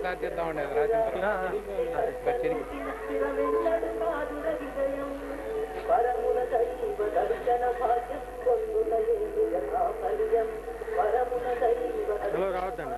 Start చేద్దామండి అది రాసిన రావద్దండి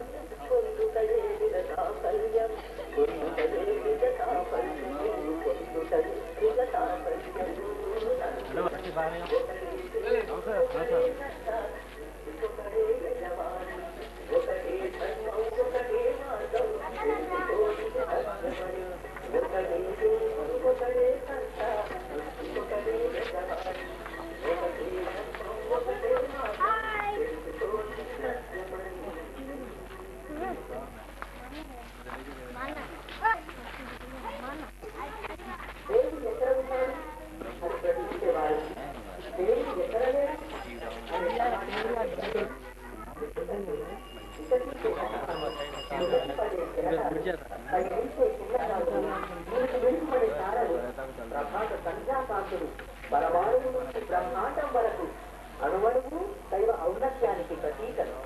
బ్రహ్మాండం వరకు అణువణువు దైవ ఔన్నత్యానికి ప్రతీకలు.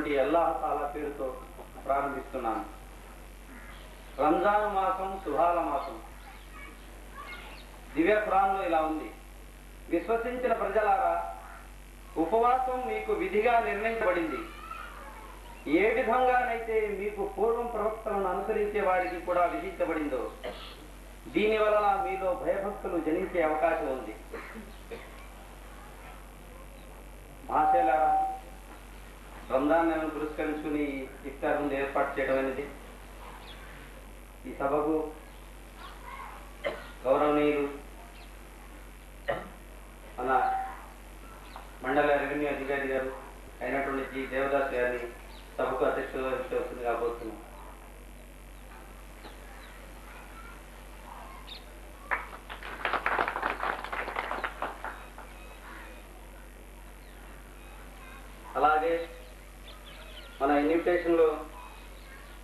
అయినటువంటి అల్లాహ్ తాలా పేరుతో ప్రారంభిస్తున్నాను. రంజాన్ మాసం శుభాల మాసం. దివ్య ఖురాన్లో ఇలా ఉంది: విశ్వసించిన ప్రజలారా, ఉపవాసం మీకు విధిగా నిర్ణయించబడింది. ఏ విధంగానైతే మీకు పూర్వం ప్రవక్తలను అనుసరించే వారికి కూడా విధించబడిందో, దీని వలన మీలో భయభక్తులు జనించే అవకాశం ఉంది. మహాశయులారా, రంజాన్ నెలను పురస్కరించుకుని ఇఫ్తార్ ముందు ఏర్పాటు చేయడం అనేది ఈ సభకు గౌరవనీయులు మన మండల రెవెన్యూ అధికారి గారు అయినటువంటి జి దేవదాస్ గారిని సభకు అధ్యక్షులు వహించవలసింది కాబోతున్నాం. అలాగే మన ఇన్విటేషన్లో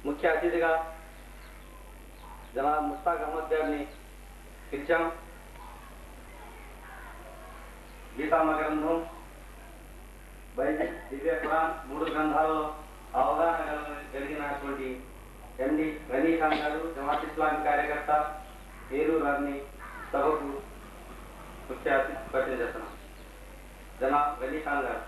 ముఖ్య అతిథిగా జనాబ్ ముస్తాక్ అహ్మద్ గారిని పిలిచాం. గీతామ గ్రంథం, బైబిల్, దివ్య ఖురాన్ 3 గ్రంథాలలో అవగాహన కలిగినటువంటి ఎండి గనీ ఖాన్ గారు, జమాత్ ఇస్లామీ కార్యకర్త, ఏలూరు గారిని సభకు ముఖ్య అతిథి పరిచయం చేస్తున్నాం. జనాబ్ గనీ ఖాన్ గారు.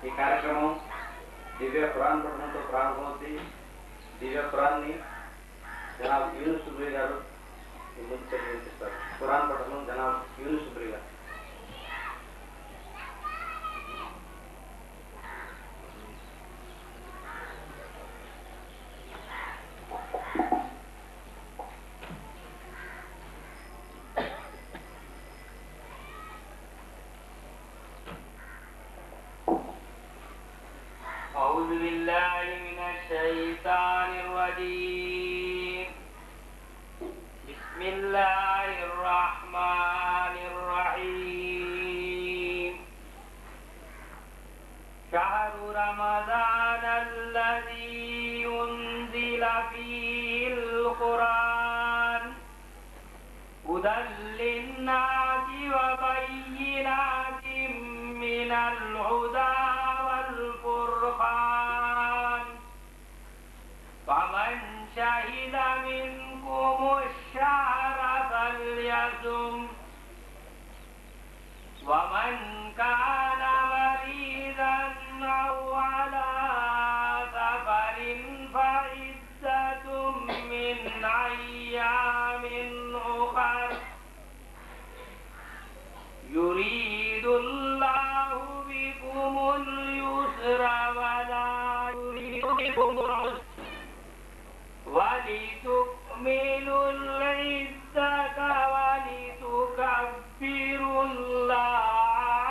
ఈ కార్యక్రమం దివ్య ఖురాన్ పఠనంతో ప్రారంభమవుతుంది. దివ్య ఖురాన్ని జనాబ్ యూనుస్ సుబ్రీ గారు ముందు చదివిస్తారు. ఖురాన్ పఠనం జనాబ్ యూనుస్ సుబ్రీ గారు. أعوذ بالله من الشيطان الرجيم. بسم الله الرحمن الرحيم. شهر رمضان الذي أنزل فيه القرآن هدى للناس وبينات من الهدى والفرقان، فمن شهد منكم الشهر فليصم، ومن كان مريضا أو على سفر فعدة من أيام أخر، يريد الله بكم اليسر ولا يريد بكم العسر ولتكملوا العدة ولتكبروا الله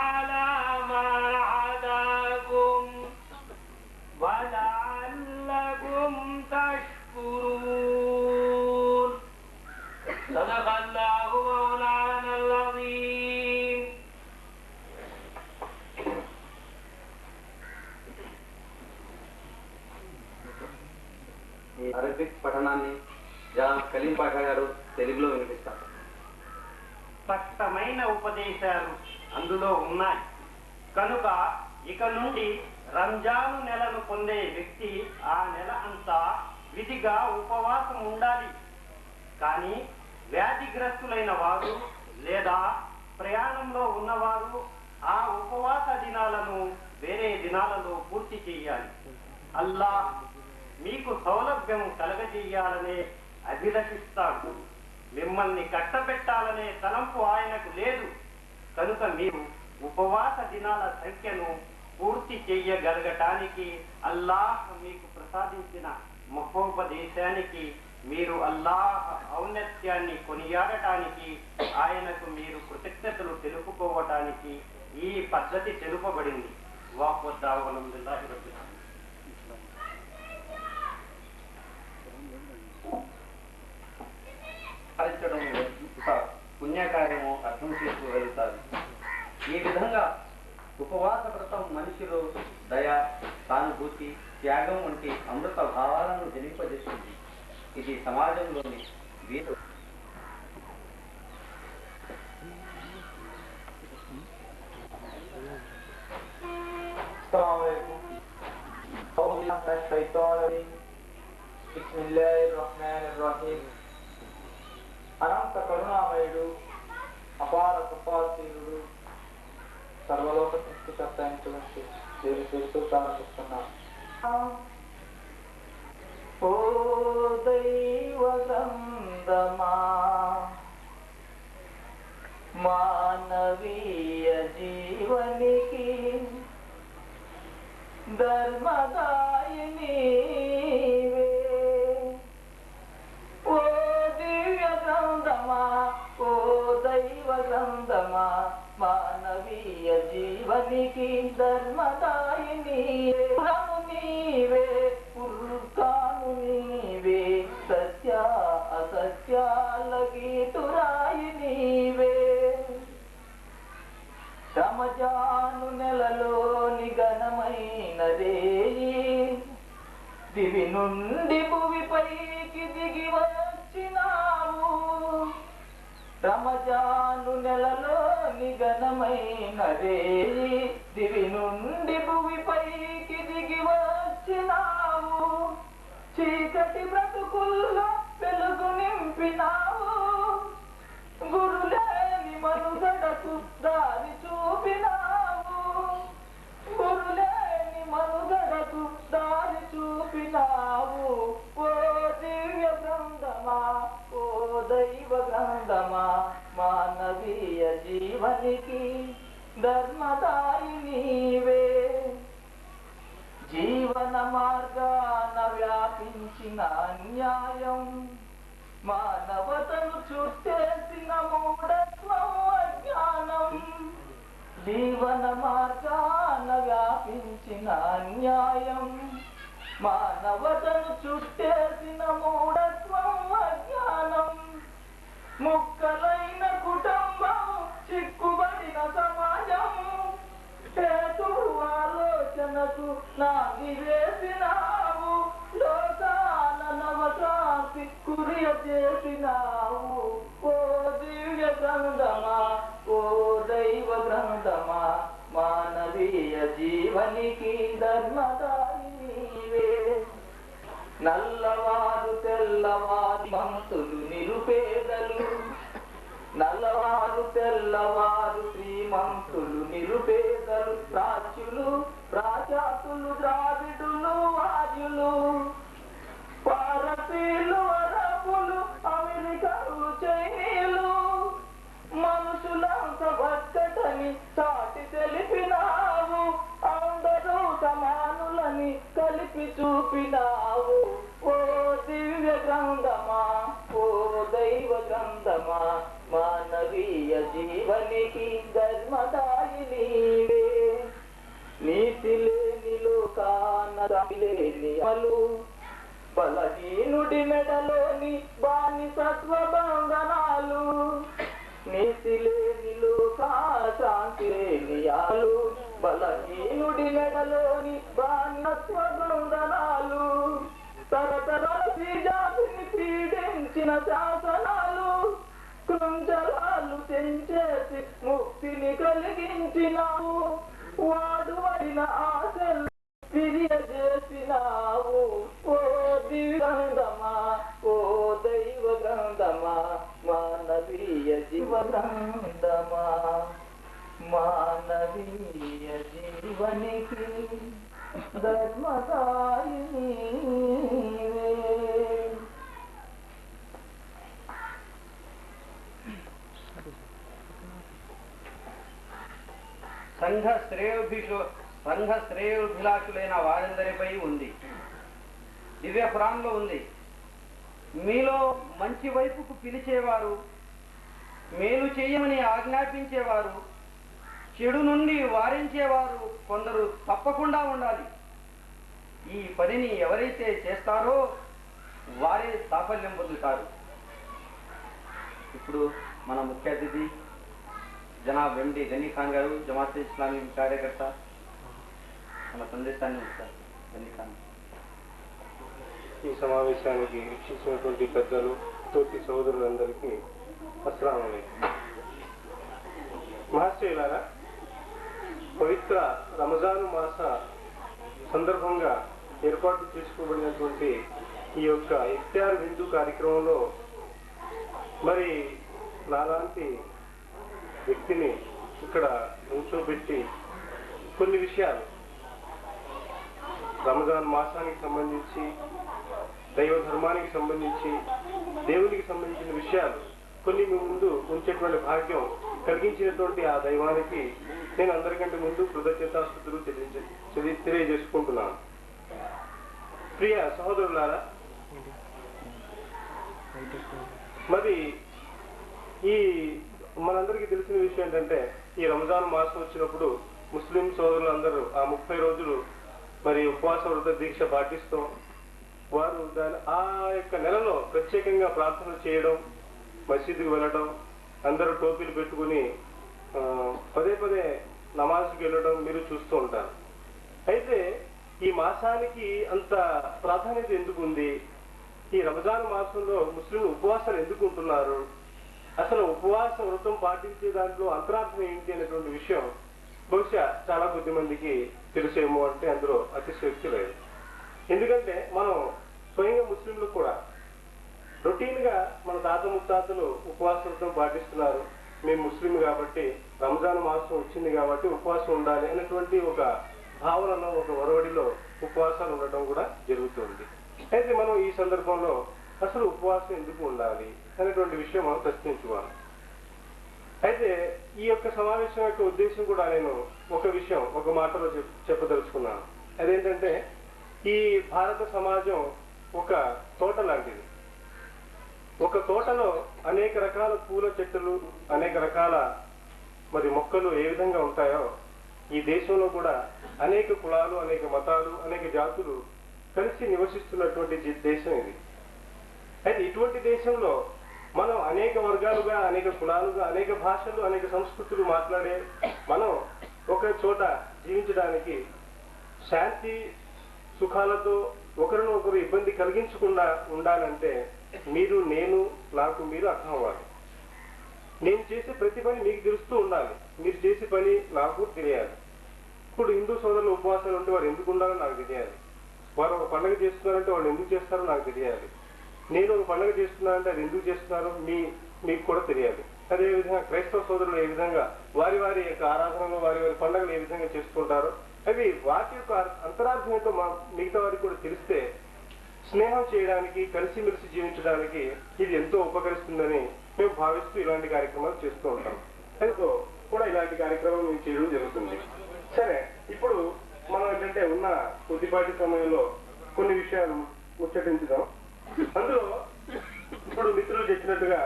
على ما هداكم ولعلكم تشكرون. صدق الله مولانا العظيم. ఈ అరబిక్ పఠనాన్ని జనాబ్ కలీం పాషా గారు తెలుగులో వినిపిస్తారు. స్పష్టమైన ఉపదేశాలు అందులో ఉన్నాయి కనుక ఇక నుండి రంజాను నెలను పొందే వ్యక్తి ఆ నెల అంతా విధిగా ఉపవాసం ఉండాలి. కానీ వ్యాధిగ్రస్తులైన వారు లేదా ప్రయాణంలో ఉన్నవారు ఆ ఉపవాస దినాలను వేరే దినాలలో పూర్తి చేయాలి. అల్లాహ్ మీకు సౌలభ్యం కలగజేయాలనే అభిలషిస్తాడు. మిమ్మల్ని కట్టబెట్టాలనే తలంపు ఆయనకు లేదు. కనుక మీరు ఉపవాస దినాల సంఖ్యను పూర్తి చెయ్యగలగటానికి అల్లాహ్ మీకు ప్రసాదించిన మహోపదేశానికి, మీరు అల్లాహ్ ఔన్నత్యాన్ని కొనియాడటానికి, ఆయనకు మీరు కృతజ్ఞతలు తెలుపుకోవటానికి ఈ పద్ధతి తెలుపబడింది. వాహ్వద్దావనందుల్లాహి రబ్బిల్ ఆలమీన్. హరించడం వికృత భావాలను జనింపజేస్తుంది. ఇది సమాజంలోని వీరు అనంత కరుణామయుడు, అపార కృపాశీలుడు, సర్వలోక సృష్టికర్త అయినటువంటి దేవుని పేరుతో ప్రారంభిస్తున్నాం. ఓ దైవ గ్రంథమా, మానవీయ జీవనికి ధర్మదాయిని, ఓ దివ్య గ్రంథమా, ఓ దైవ గ్రంథమా, మానవీయ జీవనికి ధర్మదాయిని. నీవే పుర్కాను, నీవే సత్య అసత్యాల గీతురాయి నీవే. రమజాను నెలలోని ఘనమైన రేయి, దివి నుండి భువిపైకి దిగి వచ్చినావు. రమజాను నెలలోని ఘనమైన రేయి, దివి నుండి భువిపైకి దిగి వచ్చినావు. చీకటి బ్రతుకుల్లో వెలుగు నింపినావు. గురులేని మనుగడకు దారి చూపినావు. గురులేని మనుగడకు దారి చూపినావు. ఓ దివ్య గ్రంథమా, ఓ దైవ గ్రంథమా, మానవీయ జీవనికి ధర్మదాయి నీవే. జీవన మార్గాన వ్యాపించిన అన్యాయం, మానవతను చుట్టేసిన మూఢత్వం అజ్ఞానం. జీవన మార్గాన వ్యాపించిన అన్యాయం, మానవతను చుట్టేసిన మూఢత్వం అజ్ఞానం. ముక్కలైన కుటుంబం, చిక్కుబడిన సమాజం, హేతు ఆలోచనకు నాగివేసినావు. లోకాల నవశాంతి కురియ చేసినావు. ఓ దివ్య గ్రంథమా, ఓ దైవ గ్రంథమా, మానవీయ జీవనికి ధర్మదాయి నీవే. నల్లవారు తెల్లవారి మంతులు నిరుపేదలు, నల్లవారు తెల్లవారు శ్రీమంతులు నిరుపేదలు, ప్రాచ్యులు ప్రాచాతులు, ద్రావిడులు ఆర్యులు, పారసీలు అరబులు, అమెరికన్లు చైనీయులు, మనుషులంత ఒక్కటని చాటి తెలిపినావు. అందరూ సమానులని కలిపి చూపినావు. ఓ దివ్య గ్రంథమా, ఓ దైవ గ్రంథమా, మానవీయ జీవనికి ధర్మదాయి నీవే. నీతి లేని లోకాన లేని అమలు, బలహీనుడి మెడలోని బానిసత్వ బంధనాలు. నీతి లేని లోకాన శాంతి లేని ఆలు, బలహీనుడి మెడలోని బానిసత్వ బంధనాలు. తరతరాల జాతిని పీడించిన శాసనాలు, కృంజలాలు తెంచేసి ముక్తిని కలిగించినావు. వాడు పడిన ఆశలు తెలియజేసినావు. ఓ దివ్య గ్రంథమా, ఓ దైవ గ్రంథమా, మానవీయ జీవ గ్రంథమా, మానవీయ జీవనికి ధర్మదాయి నీవే. సంఘ శ్రేయోభిలాషులైన వారందరిపై ఉంది. దివ్య పురాణంలో ఉంది. మీలో మంచి వైపుకు పిలిచేవారు, మేలు చేయమని ఆజ్ఞాపించేవారు, చెడు నుండి వారించేవారు కొందరు తప్పకుండా ఉండాలి. ఈ పనిని ఎవరైతే చేస్తారో వారే సాఫల్యం పొందుతారు. ఇప్పుడు మన ముఖ్య అతిథి జనాబ్ ఎండి గనీ ఖాన్ గారు, జమాత్ ఇస్లామీ కార్యకర్త, మన సందేశాన్ని ఉంచారు. గనీ ఖాన్. ఈ సమావేశానికి వీక్షించినటువంటి పెద్దలు, తోటి సోదరులందరికీ అస్సలాము అలైకుం. మహాశయులారా, పవిత్ర రంజాను మాస సందర్భంగా ఏర్పాటు చేసుకోబడినటువంటి ఈ యొక్క ఇఫ్తార్ విందు కార్యక్రమంలో మరి నాలాంటి వ్యక్తిని ఇక్కడ ఉంచోబెట్టి కొన్ని విషయాలు రంజాన్ మాసానికి సంబంధించి, దైవ ధర్మానికి సంబంధించి, దేవునికి సంబంధించిన విషయాలు కొన్ని మీ ముందు ఉంచేటువంటి భాగ్యం కలిగించినటువంటి ఆ దైవానికి నేను అందరికంటే ముందు కృతజ్ఞతాస్తుతులు తెలియజేసుకుంటున్నాను. ప్రియ సహోదరులారా, మరి ఈ మనందరికీ తెలిసిన విషయం ఏంటంటే, ఈ రంజాన్ మాసం వచ్చినప్పుడు ముస్లిం సోదరులందరూ ఆ 30 రోజులు మరి ఉపవాస వ్రత దీక్ష పాటిస్తూ వారు ఆ యొక్క నెలలో ప్రత్యేకంగా ప్రార్థన చేయడం, మసీదుకు వెళ్ళడం, అందరూ టోపీలు పెట్టుకుని పదే పదే నమాజ్కి వెళ్ళడం మీరు చూస్తూ ఉంటారు. అయితే ఈ మాసానికి అంత ప్రాధాన్యత ఎందుకు ఉంది? ఈ రంజాన్ మాసంలో ముస్లింలు ఉపవాసాలు ఎందుకు ఉంటున్నారు? అసలు ఉపవాస వ్రతం పాటించే దాంట్లో అంతరార్థం ఏంటి అనేటువంటి విషయం బహుశా చాలా కొద్ది మందికి తెలిసేమో అంటే అందులో అతిశయోక్తి లేదు. ఎందుకంటే మనం స్వయంగా ముస్లింలు కూడా రొటీన్ గా మన తాత ముత్తాతలు ఉపవాస వ్రతం పాటిస్తున్నారు, మేము ముస్లిం కాబట్టి రంజాన్ మాసం వచ్చింది కాబట్టి ఉపవాసం ఉండాలి అనేటువంటి ఒక భావనలో, ఒక ఒరవడిలో ఉపవాసాలు ఉండటం కూడా జరుగుతుంది. అయితే మనం ఈ సందర్భంలో అసలు ఉపవాసం ఎందుకు ఉండాలి అనేటువంటి విషయం మనం ప్రశ్నించుకోవాలి. అయితే ఈ యొక్క సమావేశం యొక్క ఉద్దేశం కూడా నేను ఒక విషయం ఒక మాటలో చెప్పదలుచుకున్నాను. అదేంటంటే, ఈ భారత సమాజం ఒక తోట లాంటిది. ఒక తోటలో అనేక రకాల పూల చెట్టులు, అనేక రకాల మరి మొక్కలు ఏ విధంగా ఉంటాయో, ఈ దేశంలో కూడా అనేక కులాలు, అనేక మతాలు, అనేక జాతులు కలిసి నివసిస్తున్నటువంటి దేశం ఇది. అయితే ఇటువంటి దేశంలో మనం అనేక వర్గాలుగా, అనేక కులాలుగా, అనేక భాషలు, అనేక సంస్కృతులు మాట్లాడే మనం ఒక చోట జీవించడానికి శాంతి సుఖాలతో ఒకరినొకరు ఇబ్బంది కలిగించకుండా ఉండాలంటే మీరు, నేను, నాకు మీరు అర్థం అవ్వాలి. నేను చేసే ప్రతి పని మీకు తెలుస్తూ ఉండాలి, మీరు చేసే పని నాకు తెలియాలి. ఇప్పుడు హిందూ సోదరులు ఉపవాసాలు ఉంటే వారు ఎందుకు ఉండాలో నాకు తెలియాలి. వారు ఒక పండుగ చేస్తున్నారంటే వాళ్ళు ఎందుకు చేస్తారో నాకు తెలియాలి. నేను ఒక పండుగ చేస్తున్నానంటే అది ఎందుకు చేస్తున్నారో మీకు కూడా తెలియాలి. అదేవిధంగా క్రైస్తవ సోదరులు ఏ విధంగా వారి వారి యొక్క ఆరాధనలో వారి వారి పండుగలు ఏ విధంగా చేసుకుంటారో అవి వాటి యొక్క అంతరార్థం ఏంటో మిగతా వారికి కూడా తెలిస్తే స్నేహం చేయడానికి, కలిసిమెలిసి జీవించడానికి ఇది ఎంతో ఉపకరిస్తుందని మేము భావిస్తూ ఇలాంటి కార్యక్రమాలు చేస్తూ ఉంటాం. అయితే కూడా ఇలాంటి కార్యక్రమం మేము చేయడం జరుగుతుంది. సరే, ఇప్పుడు మనం ఏంటంటే ఉన్న కొద్దిపాటి సమయంలో కొన్ని విషయాలు ముచ్చటించుదాం. అందులో ఇప్పుడు మిత్రులు చెప్పినట్టుగా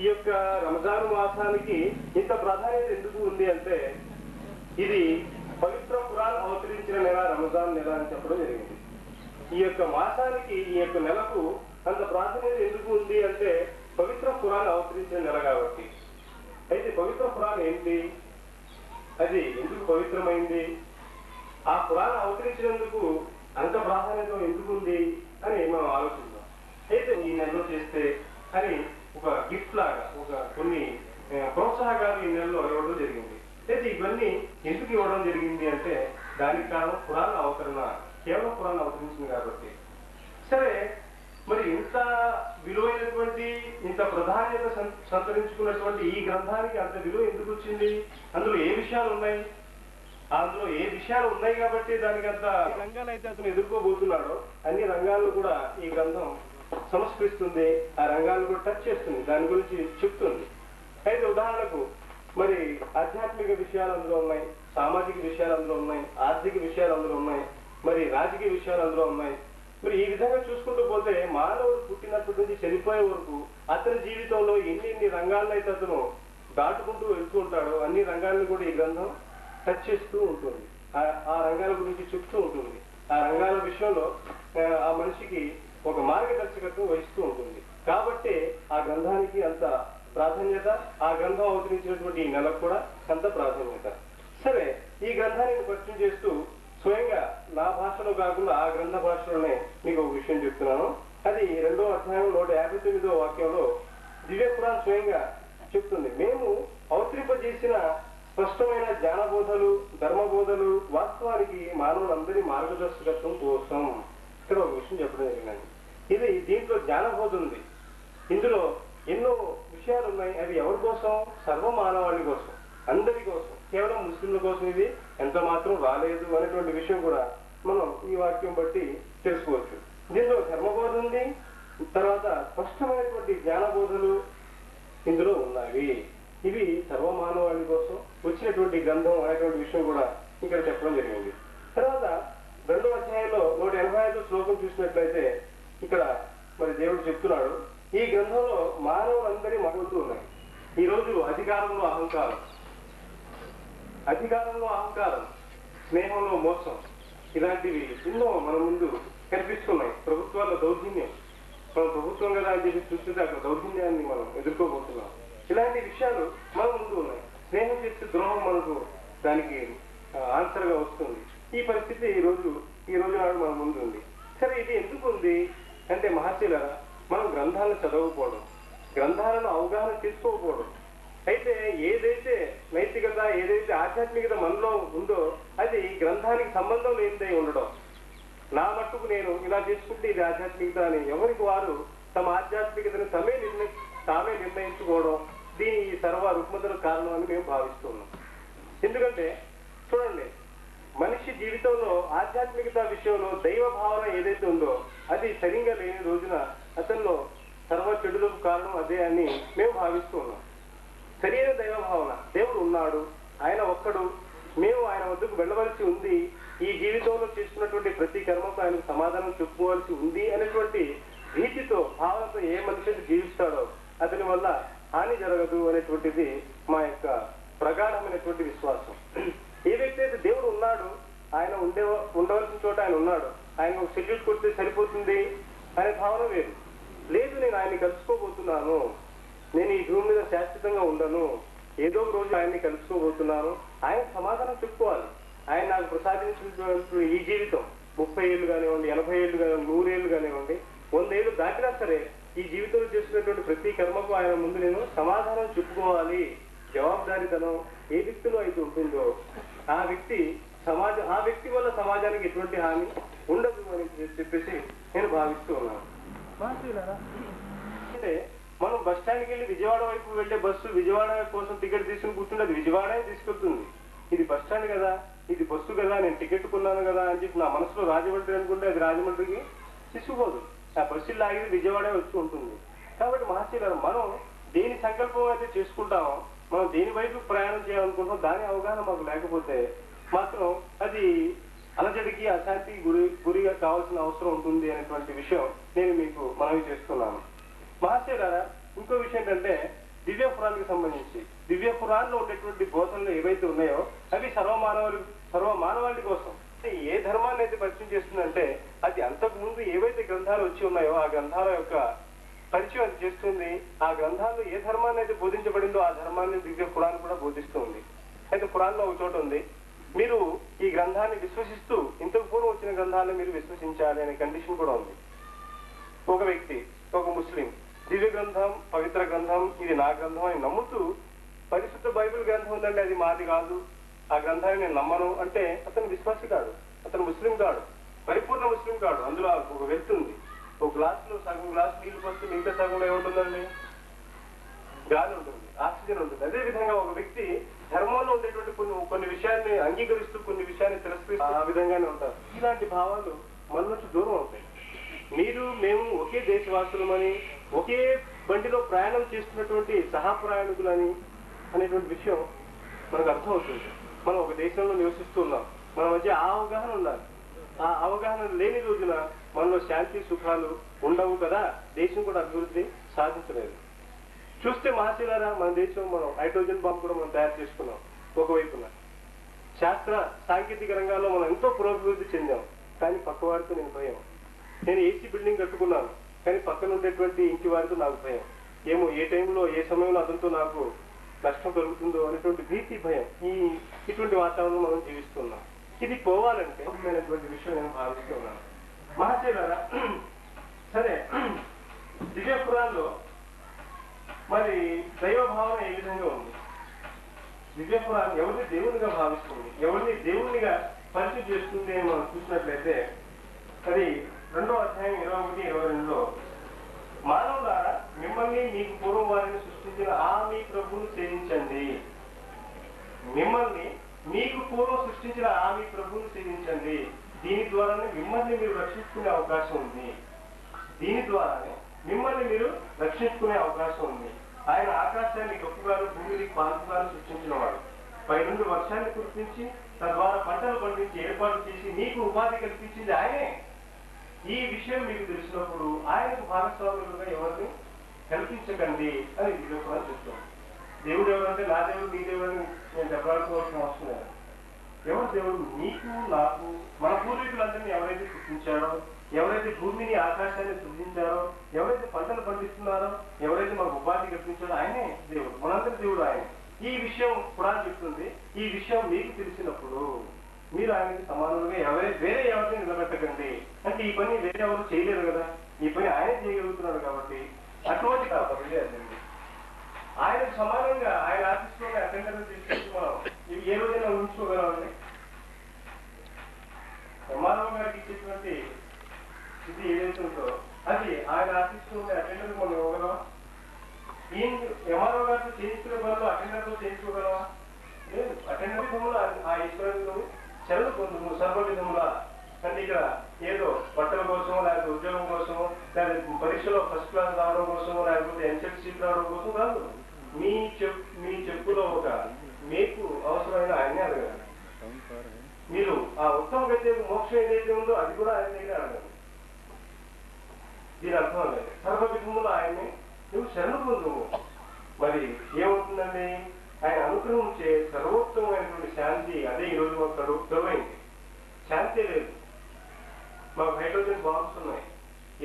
ఈ యొక్క రంజాన్ మాసానికి ఇంత ప్రాధాన్యత ఎందుకు ఉంది అంటే, ఇది పవిత్ర ఖురాన్ అవతరించిన నెల రంజాన్ నెల అని చెప్పడం జరిగింది. ఈ యొక్క మాసానికి, ఈ యొక్క నెలకు అంత ప్రాధాన్యత ఎందుకు ఉంది అంటే పవిత్ర ఖురాన్ అవతరించిన నెల కాబట్టి. అయితే పవిత్ర ఖురాన్ ఏంటి, అది ఎందుకు పవిత్రమైంది, ఆ ఖురాన్ అవతరించినందుకు అంత ప్రాధాన్యత ఎందుకు ఉంది అని మనం ఆలోచిద్దాం. అయితే ఈ నెలలో చేస్తే అని ఒక గిఫ్ట్ లాగా ఒక కొన్ని ప్రోత్సాహకాలు ఈ నెలలో ఇవ్వడం జరిగింది. అయితే ఇవన్నీ ఎందుకు ఇవ్వడం జరిగింది అంటే దానికి కారణం ఖురాన్ అవతరణ, కేవలం ఖురాన్ అవతరించింది కాబట్టి. సరే, మరి ఇంత విలువైనటువంటి, ఇంత ప్రాధాన్యత సంతరించుకున్నటువంటి ఈ గ్రంథానికి అంత విలువ ఎందుకు వచ్చింది? అందులో ఏ విషయాలు ఉన్నాయి? అందులో ఏ విషయాలు ఉన్నాయి కాబట్టి దానికి అంత రంగాలు అయితే అతను ఎదుర్కోబోతున్నాడో అన్ని రంగాలను కూడా ఈ గ్రంథం సంస్కరిస్తుంది, ఆ రంగాలను కూడా టచ్ చేస్తుంది, దాని గురించి చెప్తుంది. అయితే ఉదాహరణకు మరి ఆధ్యాత్మిక విషయాలు అందులో ఉన్నాయి, సామాజిక విషయాలు అందులో ఉన్నాయి, ఆర్థిక విషయాలు అందులో ఉన్నాయి, మరి రాజకీయ విషయాలు అందులో ఉన్నాయి. మరి ఈ విధంగా చూసుకుంటూ పోతే మానవుడు పుట్టినప్పటి నుంచి చనిపోయే వరకు అతని జీవితంలో ఎన్ని రంగాలను అయితే అతను దాటుకుంటూ వెళ్తూ ఉంటాడో అన్ని రంగాలను కూడా ఈ గ్రంథం టచ్ చేస్తూ ఉంటుంది, ఆ రంగాల గురించి చెప్తూ ఉంటుంది. ఆ రంగాల విషయంలో ఆ మనిషికి ఒక మార్గదర్శకత్వం వహిస్తూ ఉంటుంది. కాబట్టి ఆ గ్రంథానికి అంత ప్రాధాన్యత, ఆ గ్రంథం అవతరించినటువంటి ఈ నెలకు కూడా అంత ప్రాధాన్యత. సరే, ఈ గ్రంథాన్ని పరిచయం చేస్తూ స్వయంగా నా భాషలో కాకుండా ఆ గ్రంథ భాషలోనే మీకు ఒక విషయం చెప్తున్నాను. అది 2వ అధ్యాయం 159వ వాక్యంలో దివ్య ఖురాన్ స్వయంగా చెప్తుంది. మేము అవతరింపజేసిన స్పష్టమైన జ్ఞానబోధలు, ధర్మబోధలు వాస్తవానికి మానవులందరి మార్గదర్శకత్వం కోసం. ఇక్కడ ఒక విషయం చెప్పడం జరిగిందండి. ఇది దీంట్లో జ్ఞానబోధ ఉంది. ఇందులో ఎన్నో విషయాలు ఉన్నాయి. అవి ఎవరి కోసం? సర్వ మానవాళి కోసం, అందరి కోసం. కేవలం ముస్లింల కోసం ఇది ఎంత మాత్రం రాలేదు అనేటువంటి విషయం కూడా మనం ఈ వాక్యం బట్టి తెలుసుకోవచ్చు. దీనిలో ధర్మబోధ ఉంది, తర్వాత స్పష్టమైనటువంటి జ్ఞానబోధలు ఇందులో ఉన్నాయి. ఇవి సర్వమానవాళి కోసం వచ్చినటువంటి గ్రంథం అనేటువంటి విషయం కూడా ఇక్కడ చెప్పడం జరిగింది. తర్వాత 2వ అధ్యాయంలో 185వ శ్లోకం చూసినట్లయితే ఇక్కడ మరి దేవుడు చెప్తున్నాడు, ఈ గ్రంథంలో మానవులందరి మరుగుతూ ఉన్నాయి. ఈ రోజు అధికారంలో అహంకారం, స్నేహంలో మోసం, ఇలాంటివి ఎన్నో మన ముందు కనిపిస్తున్నాయి. ప్రభుత్వాల దౌర్జన్యం, మనం ప్రభుత్వం కదా అని చెప్పి చూస్తుంటే అక్కడ దౌర్జన్యాన్ని మనం ఎదుర్కోబోతున్నాం. ఇలాంటి విషయాలు మన ముందు ఉన్నాయి. స్నేహం చేస్తే ద్రోహం మనకు దానికి ఆన్సర్ గా వస్తుంది. ఈ పరిస్థితి ఈ రోజు నాడు మన ముందు ఉంది. సరే, ఇది ఎందుకు ఉంది అంటే మహర్షుల మనం గ్రంథాలను చదవకపోవడం, గ్రంథాలను అవగాహన చేసుకోకపోవడం. అయితే ఏదైతే నైతికత, ఏదైతే ఆధ్యాత్మికత మనలో ఉందో అది గ్రంథానికి సంబంధం లేనిదై ఉండడం. నా మట్టుకు నేను ఇలా చేసుకుంటే ఇది ఆధ్యాత్మికత అని ఎవరికి వారు తమ ఆధ్యాత్మికతను తామే నిర్ణయించుకోవడం దీని ఈ సర్వ రుగ్మతలకు కారణం అని మేము భావిస్తున్నాం. ఎందుకంటే చూడండి, మనిషి జీవితంలో ఆధ్యాత్మికత విషయంలో దైవ భావన ఏదైతే ఉందో అది సరిగ్గా లేని రోజున అతనిలో సర్వ చెడులకు కారణం అదే అని మేము భావిస్తూ ఉన్నాం. సరైన దైవ భావన, దేవుడు ఉన్నాడు, ఆయన ఒక్కడు, మేము ఆయన వద్దకు వెళ్ళవలసి ఉంది, ఈ జీవితంలో చేసుకున్నటువంటి ప్రతి కర్మకు ఆయనకు సమాధానం చెప్పుకోవాల్సి ఉంది అనేటువంటి భీతితో, భావనతో ఏ మనిషి జీవిస్తాడో అతని వల్ల హాని జరగదు అనేటువంటిది మా యొక్క ప్రగాఢమైనటువంటి విశ్వాసం. ఏ వ్యక్తి అయితే దేవుడు ఉన్నాడు, ఆయన ఉండవలసిన చోట ఆయన ఉన్నాడు, ఆయన ఒక సెల్యూట్ కొడితే సరిపోతుంది అనే భావన వేరు. లేదు, నేను ఆయన్ని కలుసుకోబోతున్నాను, నేను ఈ భూమి మీద శాశ్వతంగా ఉండను, ఏదో ఒక రోజు ఆయన్ని కలుసుకోబోతున్నాను, ఆయన సమాధానం చెప్పుకోవాలి. ఆయన నాకు ప్రసాదించినటువంటి ఈ జీవితం 30 ఏళ్ళు కానివ్వండి, 80 ఏళ్ళు కానివ్వండి, 100 ఏళ్ళు కానివ్వండి, 100 ఏళ్ళు దాటినా సరే ఈ జీవితంలో చేస్తున్నటువంటి ప్రతి కర్మకు ఆయన ముందు నేను సమాధానం చెప్పుకోవాలి. జవాబుదారీతనం ఏ వ్యక్తిలో అయితే ఉంటుందో ఆ వ్యక్తి వల్ల సమాజానికి ఎటువంటి హాని ఉండదు అని చెప్పేసి నేను భావిస్తూ ఉన్నాను. అంటే మనం బస్ స్టాండ్కి వెళ్ళి విజయవాడ వైపు వెళ్లే బస్సు విజయవాడ కోసం టికెట్ తీసుకుని కూర్చుంటే అది విజయవాడే తీసుకెళ్తుంది. ఇది బస్ స్టాండ్ కదా, ఇది బస్సు కదా, నేను టికెట్ కొన్నాను కదా అని చెప్పి నా మనసులో రాజమండ్రి అనుకుంటే అది రాజమండ్రికి తీసుకుపోదు. ఆ బస్సు లాగి విజయవాడే వచ్చి ఉంటుంది. కాబట్టి మహర్షులు మనం దేని సంకల్పం అయితే చేసుకుంటామో, మనం దేని వైపు ప్రయాణం చేయాలనుకుంటాం, దాని అవగాహన మాకు లేకపోతే మాత్రం అది అలజడికి, అశాంతికి గురిగా కావాల్సిన అవసరం ఉంటుంది అనేటువంటి విషయం నేను మీకు మనవి చేస్తున్నాను. మహర్షులారా, ఇంకో విషయం ఏంటంటే దివ్య ఖురాన్కి సంబంధించి దివ్య ఖురాన్లో ఉండేటువంటి బోధనలు ఏవైతే ఉన్నాయో అవి సర్వ మానవాళి కోసం. ఏ ధర్మాన్ని అయితే పరిచయం చేస్తుందంటే అది అంతకు ముందు ఏవైతే గ్రంథాలు వచ్చి ఉన్నాయో ఆ గ్రంథాల యొక్క పరిచయం అది చేస్తుంది. ఆ గ్రంథాలు ఏ ధర్మాన్ని అయితే బోధించబడిందో ఆ ధర్మాన్ని దివ్య ఖురాన్ కూడా బోధిస్తుంది. అయితే ఖురాన్లో ఒక చోట ఉంది, మీరు ఈ గ్రంథాన్ని విశ్వసిస్తూ ఇంతకు పూర్వం వచ్చిన గ్రంథాలను మీరు విశ్వసించాలి అనే కండిషన్ కూడా ఉంది. ఒక వ్యక్తి, ఒక ముస్లిం దివ్య గ్రంథం, పవిత్ర గ్రంథం, ఇది నా గ్రంథం అని నమ్ముతూ పరిశుద్ధ బైబిల్ గ్రంథం ఉందంటే అది మాది కాదు, ఆ గ్రంథాన్ని నేను నమ్మను అంటే అతను విశ్వాసి కాడు, అతను ముస్లిం కాడు, పరిపూర్ణ ముస్లిం కాడు. అందులో ఒక వెళ్తుంది, ఒక గ్లాసులో సగం గ్లాసు నీళ్లు పోస్తే మిగతా సగంలో ఏముంటుందండి? గాలి ఉంటుంది, ఆక్సిజన్ ఉంటుంది. అదే విధంగా ఒక వ్యక్తి ధర్మంలో ఉండేటువంటి కొన్ని విషయాన్ని అంగీకరిస్తూ కొన్ని విషయాన్ని తిరస్కరిస్తూ ఆ విధంగానే ఉంటారు. ఇలాంటి భావాలు మన నుంచి దూరం అవుతాయి. మీరు మేము ఒకే దేశవాసులమని, ఒకే బండిలో ప్రయాణం చేస్తున్నటువంటి సహప్రయాణికులని అనేటువంటి విషయం మనకు అర్థం అవుతుంది. మనం ఒక దేశంలో నివసిస్తున్నాం, మన మధ్య ఆ అవగాహన ఉండాలి. ఆ అవగాహన లేని రోజున మనలో శాంతి సుఖాలు ఉండవు కదా, దేశం కూడా అభివృద్ధి సాధించలేదు. చూస్తే మహర్షులారా, మన దేశం మనం హైడ్రోజన్ బాంబు కూడా మనం తయారు చేసుకున్నాం. ఒకవైపున శాస్త్ర సాంకేతిక రంగాల్లో మనం ఎంతో పురోభివృద్ధి చెందాం. కానీ పక్కవారితో నేను భయం. నేను ఏసీ బిల్డింగ్ కట్టుకున్నాను, కానీ పక్కన ఉండేటువంటి ఇంటి వారితో నాకు భయం. ఏమో ఏ టైంలో ఏ సమయంలో అతనితో నాకు నష్టం కలుగుతుందో అనేటువంటి భీతి, భయం, ఇటువంటి వాతావరణం మనం జీవిస్తున్నాం. ఇది పోవాలంటే ముఖ్యమైనటువంటి విషయం నేను భావిస్తూ ఉన్నాను. మహాశయులారా, సరే, దివ్య పురాణంలో మరి దైవభావన ఏ విధంగా ఉంది? దివ్య పురాణం ఎవరిని దేవునిగా భావిస్తుంది, ఎవరిని దేవునిగా పరిచయం చేస్తుంది అని మనం చూసినట్లయితే అది 2వ అధ్యాయం 21-22లో మానవులారా, మిమ్మల్ని మీకు పూర్వం వారిని సృష్టించిన ఆ మీ ప్రభువును సేవించండి. మిమ్మల్ని మీకు పూర్వం సృష్టించిన ఆ మీ ప్రభువును సేవించండి. దీని ద్వారానే మిమ్మల్ని మీరు రక్షించుకునే అవకాశం ఉంది. దీని ద్వారానే మిమ్మల్ని మీరు రక్షించుకునే అవకాశం ఉంది. ఆయన ఆకాశాన్ని గొప్పగాను, భూమిని పాల్పుగాను సృష్టించిన వాడు. పైనుండి వర్షాన్ని కురిపించి తద్వారా పంటలు పండించి ఏర్పాటు చేసి మీకు ఉపాధి కల్పించింది ఆయనే. ఈ విషయం మీకు తెలిసినప్పుడు ఆయనకు భాగస్వాములుగా ఎవరిని కల్పించకండి అని దివ్యపురాణం చెప్తాం. దేవుడు ఎవరంటే నా దేవుడు నీ దేవుడు అని నేను చెప్పాల్సిన అవసరం లేదు. ఎవరు దేవుడు? నీకు నాకు, మన పూర్వీకులందరినీ ఎవరైతే సృష్టించాడో, ఎవరైతే భూమిని ఆకాశాన్ని సృష్టించారో, ఎవరైతే పంటలు పండిస్తున్నారో, ఎవరైతే మనకు ఉపాధి కల్పించాడో ఆయనే దేవుడు. మనందరి దేవుడు ఆయన. ఈ విషయం పురాణం చెప్తుంది. ఈ విషయం మీకు తెలిసినప్పుడు మీరు ఆయనకి సమానంగా వేరే ఎవరిని నిలబెట్టకండి. అంటే ఈ పని వేరే ఎవరు చేయలేరు కదా, ఈ పని ఆయన చేయగలుగుతున్నాడు కాబట్టి అటువంటి కాబట్టి ఆయనకు సమానంగా ఆయన ఆఫీస్లోనే అటెండర్ తీసుకొచ్చి మనం ఇవి ఏ రోజైనా ఉంచుకోగలమండి? ఎంఆర్ఓ గారికి ఇచ్చేటువంటి ఇది ఏదైతే ఉందో అది ఆయన ఆఫీస్లోనే అటెండర్ మనం ఇవ్వగలమా? ఈ ఎంఆర్ఓ గారితో చేయించుకునే వాళ్ళు అటెండర్తో చేయించుకోగలమా? లేదు. అటెండర్ విధములు ఆ ఈశ్వరుడు చెరలు పొందుము సర్వ విధములా. అంటే ఇక్కడ ఏదో బట్టల కోసమో, లేకపోతే ఉద్యోగం కోసమో, లేకపోతే పరీక్షలో ఫస్ట్ క్లాస్ రావడం కోసమో, లేకపోతే ఎన్సెట్ సీట్ రావడం కోసం కాదు. మీ చెప్పులో ఒక మీకు అవసరమైన ఆయనే అడగాలి. మీరు ఆ ఉత్తమ గతి మోక్షం ఏదైతే ఉందో అది కూడా ఆయన దగ్గర అడగాలి. దీని అర్థం లేదు. సర్వ విధములు ఆయన్ని నువ్వు శరణు పొందుము. మరి ఏమవుతుందండి? ఆయన అనుగ్రహించే సర్వోత్తమైనటువంటి శాంతి అదే ఈరోజు మాకు కరువైంది. శాంతి లేదు. మాకు హైడ్రోజన్ బాంబ్స్ ఉన్నాయి,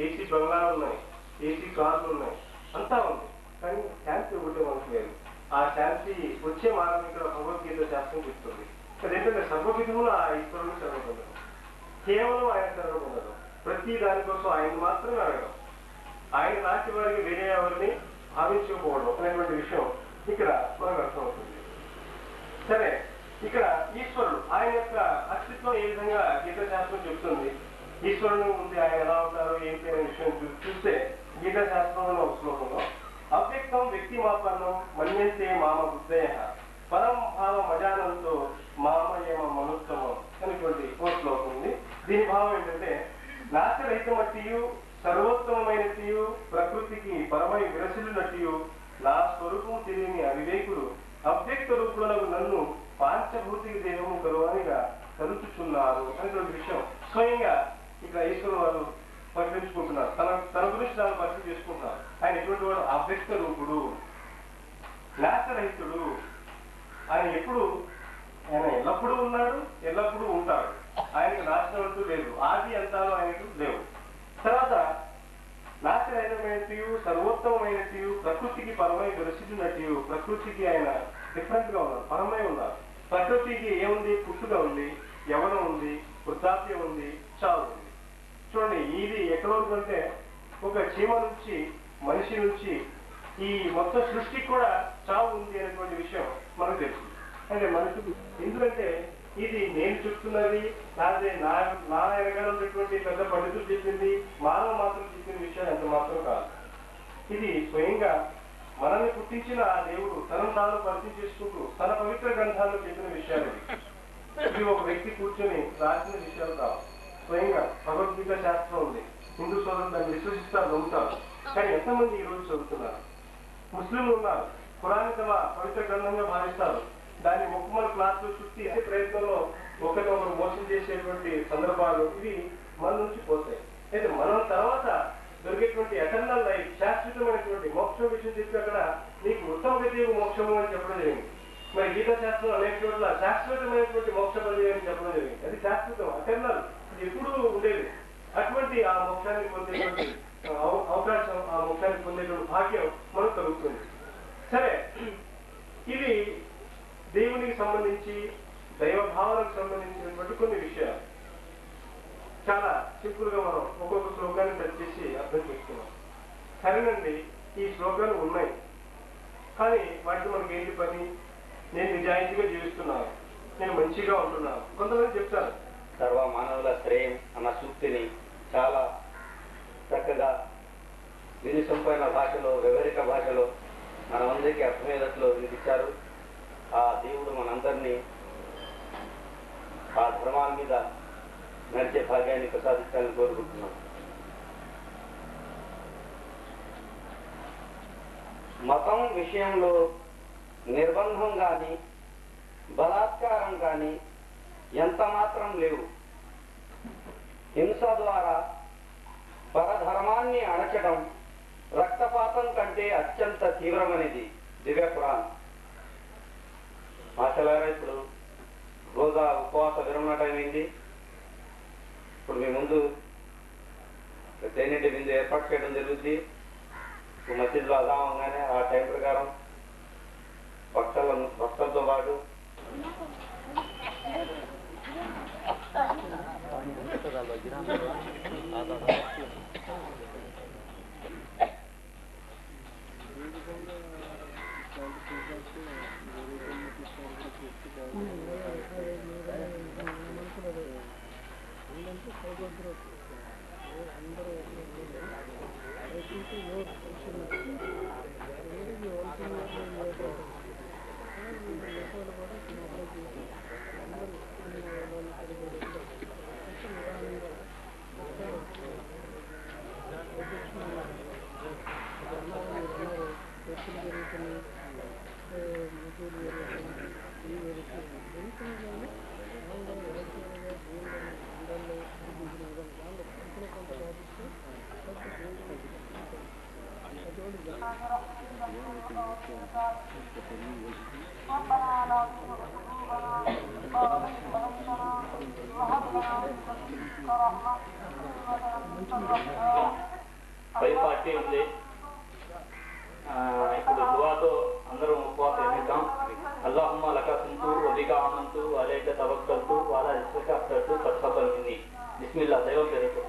ఏసీ బంగ్లాలు ఉన్నాయి, ఏసీ కార్లు ఉన్నాయి, అంతా ఉంది. కానీ శాంతి ఒకటే మనకు లేదు. ఆ శాంతి వచ్చే మార్గం ఇక్కడ భగవద్గీత శాస్త్రం చెప్తుంది. అదేంటంటే సర్వవిధములు ఆ ఈశ్వరుని శరణ పొందడం, కేవలం ఆయన శరణ పొందడం, ప్రతి దానికోసం ఆయన మాత్రమే అడగడం, ఆయన లాంటి వారికి వేరే ఎవరిని భావించకపోవడం అనేటువంటి విషయం ఇక్కడ మనకు అర్థమవుతుంది. సరే, ఇక్కడ ఈశ్వరుడు ఆయన యొక్క అస్తిత్వం ఏ విధంగా గీతా శాస్త్రం చెబుతుంది. ఈశ్వరుని ముందు ఆయన ఎలా ఉంటారో ఏంటి అనే విషయం చూస్తే గీతా శాస్త్రంలో ఒక శ్లోకంలో అవ్యక్తం వ్యక్తి మాపన్నం మన్యంతే మామ బుద్ధయ పరం భావ మజానంతో మామ ఏమ మనుత్తమం అనేటువంటి ఓ శ్లోకం ఉంది. దీని భావం ఏంటంటే నాశరహితమట్టియు సర్వోత్తమైనటియు ప్రకృతికి పరమై విరసిల్లునట్టియు నా స్వరూపం తెలియని అవివేకుడు అవ్యక్త రూపులకు నన్ను పాంచభౌతిక దేహము కరువానిగా కలుచుచున్నారు అనేటువంటి విషయం స్వయంగా ఇక్కడ ఈశ్వరు వారు పరిశీలించుకుంటున్నారు. తన గురించి తాను పరిశీలి చేసుకుంటున్నారు. ఆయన ఎటువంటి వాడు? అవ్యక్త రూపుడు, నాశరహితుడు. ఆయన ఎల్లప్పుడూ ఉన్నాడు, ఎల్లప్పుడూ ఉంటాడు. ఆయనకు నాశనం అంటూ లేదు, ఆది అంతాలు ఆయనకు లేవు. తర్వాత నాశరహితమైనటియు సర్వోత్తమైనటియు ప్రకృతికి పరమై విరసిల్లినట్టు, ప్రకృతికి ఆయన డిఫరెంట్ గా ఉన్నారు, పరమై ఉన్నారు. ప్రకృతికి ఏముంది? పుట్టుక ఉంది, యవనం ఉంది, వృద్ధాప్యం ఉంది, చావు ఉంది. చూడండి, ఇది ఎక్కడ వరకు అంటే ఒక చీమ నుంచి మనిషి నుంచి ఈ మొత్తం సృష్టికి కూడా చావు ఉంది అనేటువంటి విషయం మనకు తెలుసు. అంటే మనిషికి ఎందుకంటే ఇది నేను చెప్తున్నది లేకపోతే నా ఎనగానే ఉన్నటువంటి పెద్ద పండితులు చెప్పింది, మానవ మాత్రం చెప్పిన విషయం ఎంత మాత్రం కాదు. ఇది స్వయంగా మనల్ని పుట్టించిన ఆ దేవుడు తనను తాను పరిచయం చేసుకుంటూ తన పవిత్ర గ్రంథాల్లో చెప్పిన విషయాలు ఇవి ఒక వ్యక్తి కూర్చొని రాసిన విషయాలు కావు. స్వయంగా భగవద్గీత శాస్త్రం ఉంది. హిందూ సోదరులు దాన్ని విశ్వసిస్తారు, నమ్ముతారు. కానీ ఎంతమంది ఈ రోజు చదువుతున్నారు? ముస్లింలు ఉన్నారు, ఖురాన్ తమ పవిత్ర గ్రంథంగా భావిస్తారు. దాన్ని ముక్కుమల క్లాసులు చుట్టి ప్రయత్నంలో ఒకరినొకరు మోసం చేసేటువంటి సందర్భాలు ఇవి మన నుంచి పోతాయి. అయితే మనం తర్వాత దొరికేటువంటి ఎటర్నల్ లైఫ్, శాశ్వతమైనటువంటి మోక్షం విషయం చెప్పి అక్కడ నీకు ఉత్తమ గతి మోక్షము అని చెప్పడం జరిగింది. మరి గీతా శాస్త్రం అనేక చోట్ల శాశ్వతమైనటువంటి మోక్ష పదవి అని చెప్పడం జరిగింది. అది శాశ్వతం, ఎటర్నల్, అది ఎప్పుడూ ఉండేది. అటువంటి ఆ మోక్షాన్ని పొందేటువంటి అవకాశం, ఆ మోక్షాన్ని పొందేటువంటి భాగ్యం మనకు కలుగుతుంది. సరే, ఇది దేవునికి సంబంధించి దైవ భావనకు సంబంధించినటువంటి కొన్ని విషయాలు చాలా సింపుల్ గా మనం ఒక్కొక్క శ్లోకాన్ని టచ్ చేసి అర్థం చేసుకున్నాం. సరేనండి, ఈ శ్లోకాలు ఉన్నాయి, కానీ వాటికి మనకి ఏంటి పని? నేను నిజాయితీగా జీవిస్తున్నాను, నేను మంచిగా ఉంటున్నాను. కొంతమంది చెప్తారు సర్వ మానవుల శ్రేయం అన్న సూక్తిని చాలా చక్కగా వినిసంపైన భాషలో, వ్యవహారిక భాషలో మనమందరికీ అర్థమయ్యేటట్లు వినిపించారు. ఆ దేవుడు మనందరినీ ఆ ధర్మాల మీద నడిచే భాగ్యాన్ని ప్రసాదించాలని కోరుకుంటున్నాం. మతం విషయంలో నిర్బంధం కానీ బలాత్కారం కానీ ఎంత మాత్రం లేవు. హింస ద్వారా పరధర్మాన్ని అణచడం రక్తపాతం కంటే అత్యంత తీవ్రమనేది దివ్య పురాణం. మాటలారా, ఇప్పుడు రోజా ఉపవాస విరమణ టైం అయింది. ఇప్పుడు మీ ముందు తేనెటి బిందు ఏర్పాటు చేయడం జరుగుద్ది. మసీదులో అజాం అవగానే ఆ టైం ప్రకారం భక్తులతో పాటు పై పార్టీ ఉంది. ఇప్పుడు దువాతో అందరం ఉపవాసం చేద్దాం. అల్లాహుమ్మా లకా సుంతు వబికా ఆమంతు అలైక తవక్కల్తు వాలా రిజ్కా అఫ్తర్తు తతఖబ్బల్ మిన్నీ. బిస్మిల్లాహ్, దైవం పేరుతో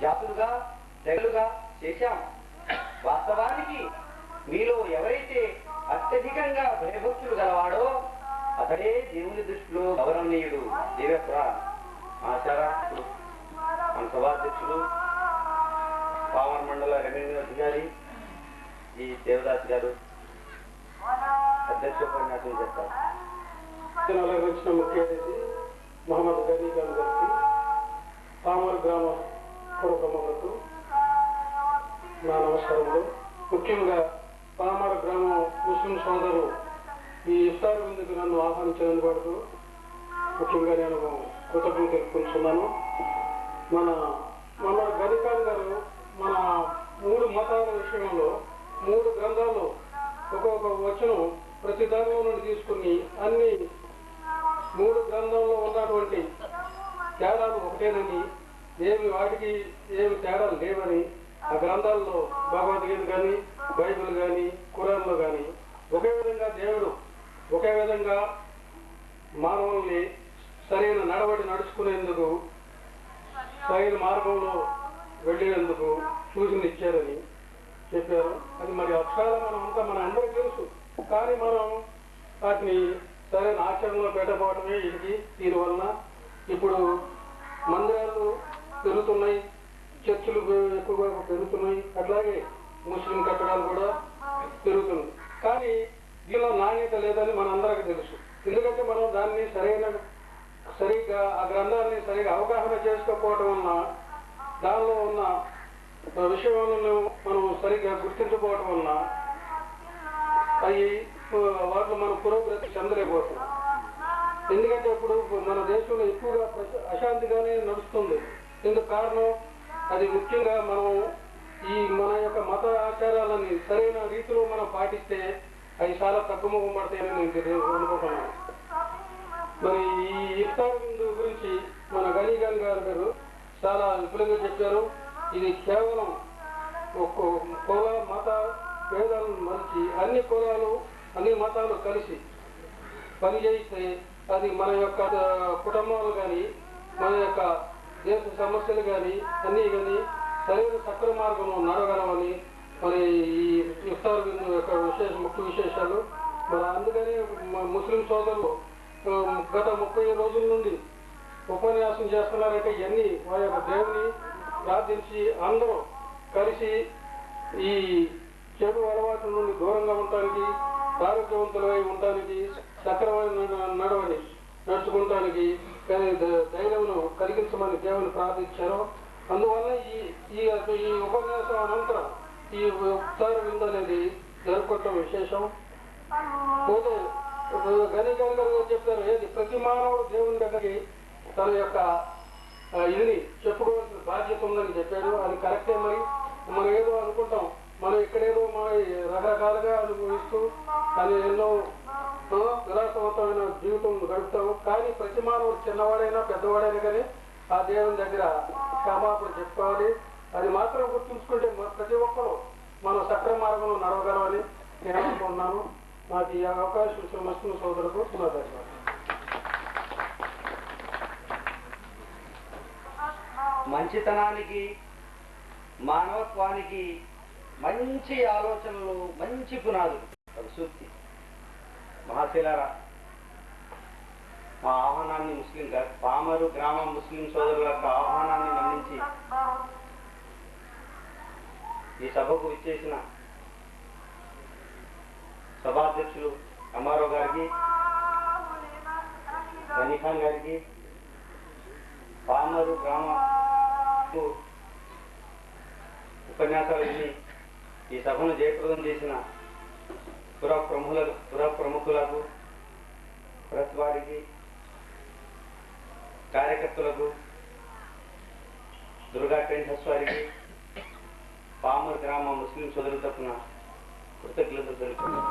జాతులుగా తెగలుగా చేశాం. వాస్తవానికి మీలో ఎవరైతే అత్యధికంగా భయభక్తులు గలవాడో అతడే దేవుని దృష్టిలో గౌరవనీయుడు. దివ్యపురా ఆచార్యుడు, మన సభాధ్యక్షులు, పావన మండల రెవెన్యూ అధికారి ఈ దేవదాస్ గారు అధ్యక్షోపన్యాసం చేస్తారు. వచ్చిన ముఖ్య అతిథి మహమ్మద్ గనీ గారు గారికి, పామర్ గ్రామ పుర ప్రముఖులకు నా నమస్కారములు. ముఖ్యంగా పామర్ గ్రామం ముస్లిం సోదరు ఈ ఇఫ్తార్ విందుకు నన్ను ఆహ్వానించినందుకు ముఖ్యంగా నేను కృతజ్ఞతలు తెలుపుకుంటున్నాను. మన గనికాన్ గారు మన 3 మతాల విషయంలో 3 గ్రంథాల్లో ఒక్కొక్క వచనం ప్రతి దానిలో నుండి తీసుకుని అన్ని 3 గ్రంథంలో ఉన్నటువంటి తేడాలు ఒకటేనని, వాటికి ఏమి తేడాలు లేవని, ఆ గ్రంథాల్లో భగవద్గీత కానీ బైబిల్ కానీ ఖురాన్లో కానీ ఒకే విధంగా దేవుడు ఒకే విధంగా మానవుల్ని సరైన నడవడి నడుచుకునేందుకు, సరైన మార్గంలో వెళ్ళేందుకు సూచనలిచ్చారని చెప్పారు. అది మరి అక్షరాలు మన అందరికీ తెలుసు. కానీ మనం వాటిని సరైన ఆచరణలో పెట్టకపోవడమే దీనివలన ఇప్పుడు మందిరాలు పెరుగుతున్నాయి, చర్చిలు ఎక్కువగా పెరుగుతున్నాయి, అట్లాగే ముస్లిం కట్టడాలు కూడా పెరుగుతున్నాయి. కానీ దీనిలో నాణ్యత లేదని మనందరికీ తెలుసు. ఎందుకంటే మనం దాన్ని సరిగ్గా ఆ గ్రంథాన్ని సరిగ్గా అవగాహన చేసుకోకపోవడం వలన, దానిలో ఉన్న విషయాలను మనం సరిగ్గా గుర్తించకపోవడం వలన వాటిలో మనం పురోగతి చెందలేకపోతున్నాం. ఎందుకంటే ఇప్పుడు మన దేశంలో ఎక్కువగా అశాంతిగానే నడుస్తుంది. ఇందుకు కారణం అది ముఖ్యంగా మనం మన యొక్క మత ఆచారాలని సరైన రీతిలో మనం పాటిస్తే అవి చాలా తగ్గుముఖం పడతాయని నేను అనుకుంటున్నాను. మరి ఈ ఇఫ్తార్ విందు గురించి మన గనీఖాన్ గారు చాలా విపులంగా చెప్పారు. ఇది కేవలం కుల మత భేదాలను మరిచి అన్ని కులాలు అన్ని మతాలు కలిసి పనిచేస్తే అది మన యొక్క కుటుంబాలు కానీ మన యొక్క దేశ సమస్యలు కానీ అన్నీ కానీ సరైన సక్రమ మార్గంలో నడగలమని మరి ఈ ఇఫ్తార్ విందు యొక్క ముఖ్య విశేషాలు. మరి అందుకని ముస్లిం సోదరులు గత 30 రోజుల నుండి ఉపన్యాసం చేస్తున్నారంటే ఇవన్నీ వారి యొక్క దేవుని ప్రార్థించి అందరూ కలిసి ఈ చెడు అలవాట్ల నుండి దూరంగా ఉండటానికి, ఆరోగ్యవంతులై ఉండటానికి, సక్రమైన నడవని నడుచుకోవటానికి ధైర్యమును కలిగించమని దేవుని ప్రార్థించారు. అందువల్ల ఈ ఉపన్యాసం అనంతరం ఈ ఇఫ్తార్ విందు అనేది జరుపుకోవటం విశేషం. పోతే గనీఖాన్ గారు చెప్పారు, ప్రతి మానవుడు దేవుని దగ్గరికి తన యొక్క ఇదిని చెప్పుకోవాల్సిన బాధ్యత ఉందని చెప్పాడు. అది కరెక్టే. మరి మనం ఏదో అనుకుంటాం, మనం ఇక్కడేదో రకరకాలుగా అనుభవిస్తూ అది ఎన్నో విలాసవంతమైన జీవితం గడుపుతాం. కానీ ప్రతి మానవుడు చిన్నవాడైనా పెద్దవాడైనా కానీ ఆ దేవుని దగ్గర క్షమాపణ చెప్పుకోవాలి. అది మాత్రం గుర్తుంచుకుంటే ప్రతి ఒక్కరూ మనం సక్రమ మార్గంలో నడవగలమని నేను అనుకుంటున్నాను. నాకు ఈ అవకాశం ఇచ్చిన ముస్లిం సోదరులకు ధన్యవాదాలు. మంచితనానికి, మానవత్వానికి మంచి ఆలోచనలు, మంచి పునాదులు. ఒక సూక్తి. మహాశిలారా, మా ఆహ్వానాన్ని పామరు గ్రామ ముస్లిం సోదరుల యొక్క ఆహ్వానాన్ని మన్నించి ఈ సభకు విచ్చేసిన సభాధ్యక్షులు అమ్మారావు గారికి, గనీఖాన్ గారికి, పామరు గ్రామ ఉపన్యాసాలు విని ఈ సభను జయప్రదం చేసిన పుర ప్రముఖులకు, ప్రెస్ వారికి, కార్యకర్తలకు, దుర్గా టెంట్ హౌస్ వారికి, పామర్ గ్రామ ముస్లిం సోదరుల తరఫున కృతజ్ఞతలు తెలుపుతున్నాను.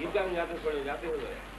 ईदगाह में जाते हैं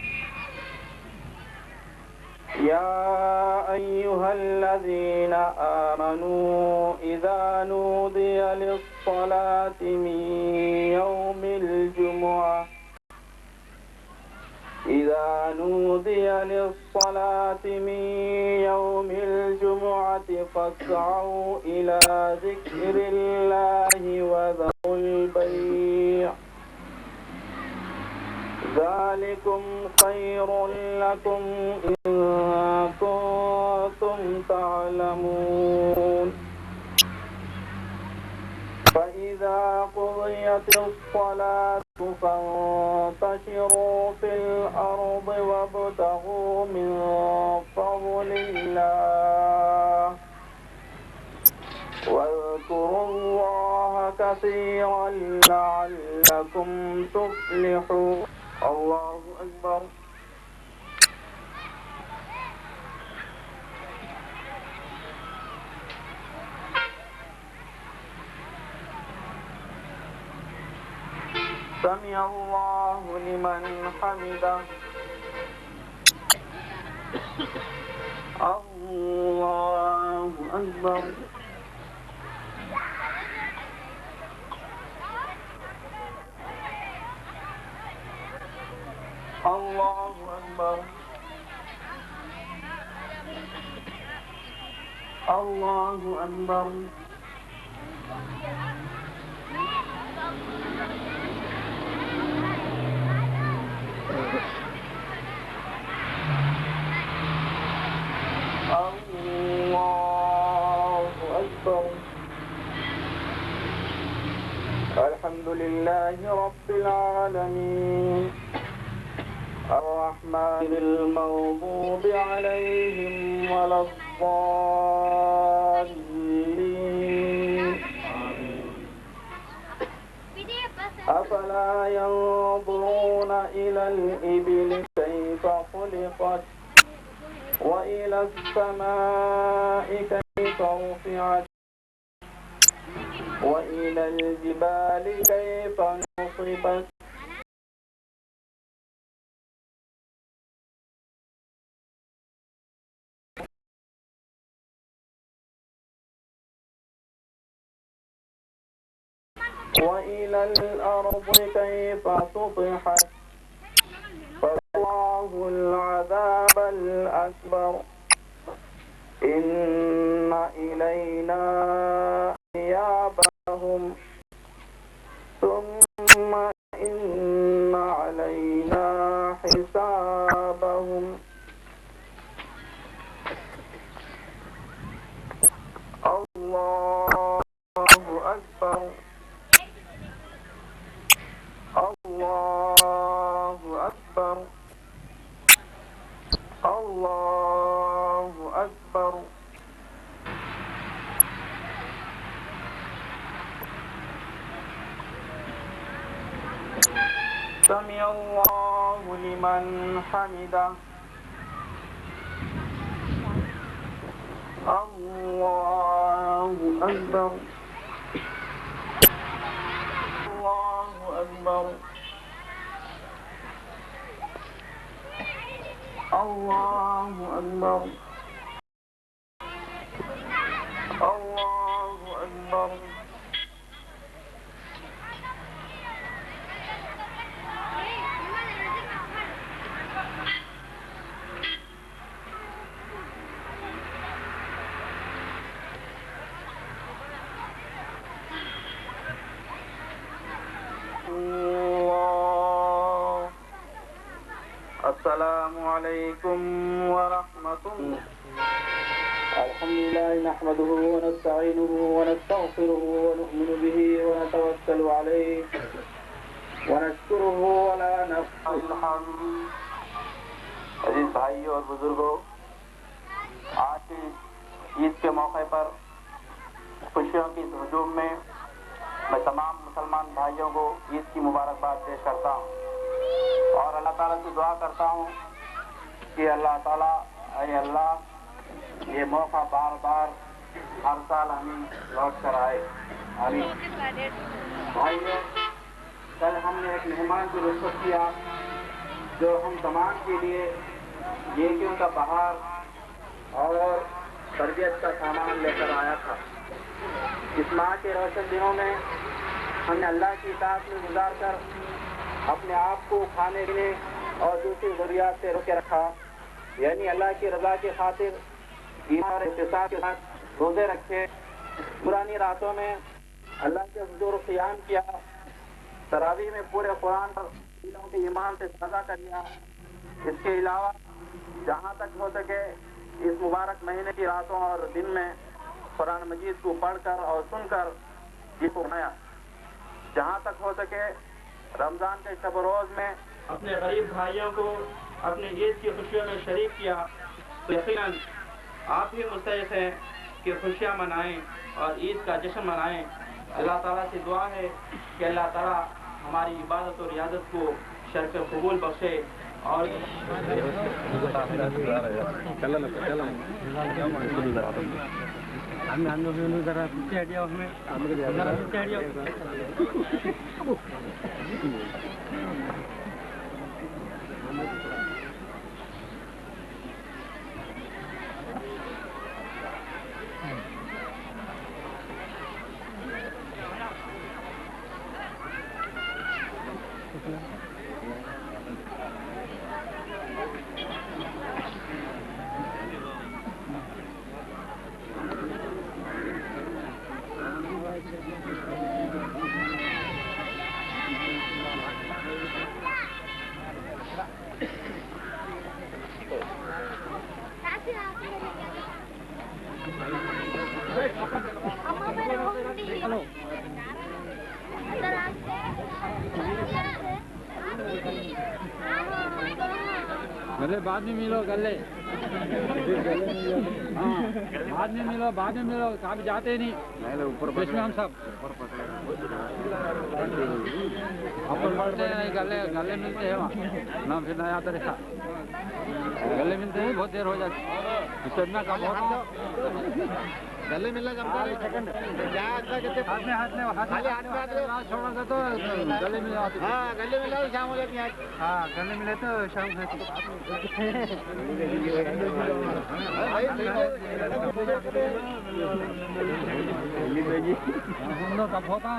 آمنوا إذا نودي للصلاة من يوم الجمعة فاسعوا إلى ذكر الله وذروا البيع ذلكم خير لكم إن كنتم تعلمون فإذا قضيت الصلاة فانتشروا في الأرض وابتغوا من فضل الله واذكروا الله كثيرا لعلكم تفلحون. الله أكبر. سمع الله لمن حمده. الله أكبر. الله أكبر. الله أكبر. الحمد لله رب العالمين الرحمن المغضوب عليهم ولا الضالين. أفلا ينظرون إلى الإبل كيف خلقت وإلى السماء كيف رفعت وإلى الجبال كيف نصبت وإلى الأرض كيف سطحت فالله العذاب الأكبر إن إلينا إيابهم ثم إن علينا حسابهم. الله أكبر. الله أكبر. الله أكبر. سمع الله لمن حمده. الله أكبر. الله أكبر. الله أكبر. الله أكبر. السلام عليكم ورحمة الله. الحمد لله نحمده ونستعينه ونستغفره ونؤمن به ونتوكل عليه ونشكره ولا نكفر الحمد. अजीज भाइयों और बुजुर्गों, आज की ईद के मौके पर खुशियों की इस हुजूम में मैं तमाम मुसलमान भाइयों को ईद की मुबारकबाद पेश करता हूँ और अल्लाह ताला से दुआ करता हूँ कि अल्लाह ताला अल्लाह ये मौका बार बार हर साल हमें लौट कर आए. आमीन. भाइयों, कल हमने एक मेहमान को रुखसत किया जो हम तमाम के लिए नेकियों का बहार और तरबियत का सामान लेकर आया था। इस माह के रोशन दिनों में हमने अल्लाह की इताअत में गुजार कर अपने आप को खाने पीने और दूसरी ज़रूरियात से रोके रखा, यानी अल्लाह की रज़ा की खातिर ईमान और इत्तिसाब के साथ रोजे रखे। पुरानी रातों में अल्लाह के हुजूर क़ियाम किया, तरावीह में पूरे कुरान पर दिलों के ईमान से सदा कर लिया। इसके अलावा जहाँ तक हो सके इस मुबारक महीने की रातों और दिन में कुरान मजीद को पढ़कर और सुनकर इसको बनाया। जहाँ तक हो सके रमज़ान के शब रोज़ में अपने गरीब भाइयों को अपने ईद की खुशियों में शरीक किया, तो यकीनन आप भी मुस्तहिक़ हैं कि खुशियाँ मनाएं और ईद का जश्न मनाएं। अल्लाह ताला से दुआ है कि अल्लाह ताला हमारी इबादत और रियादत को शर्फ कबूल बख्शे। और गले बाद में मिलो, गले बाद में मिलो कभी जाते नहीं ऊपर हम सब ऊपर पढ़ते हैं, गले मिलते हैं वहाँ ना, फिर नया तरीका गले मिलते हैं, बहुत देर हो जाती है का बहुत गले मिलना जमता है। हाथ छोड़ा तो गले मिल जाते। हाँ गले मिला तो शाम हो जाती है। हाँ गले मिले तो शाम कब होता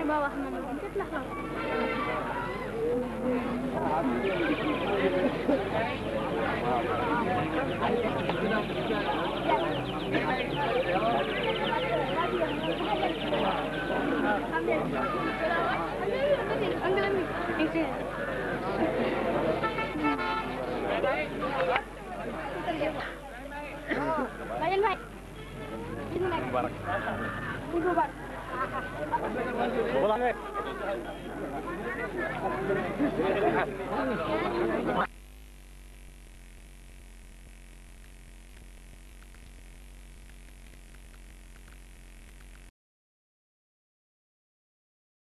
di bawah menungkit lah. Bayan baik. Mubarak. Mubarak.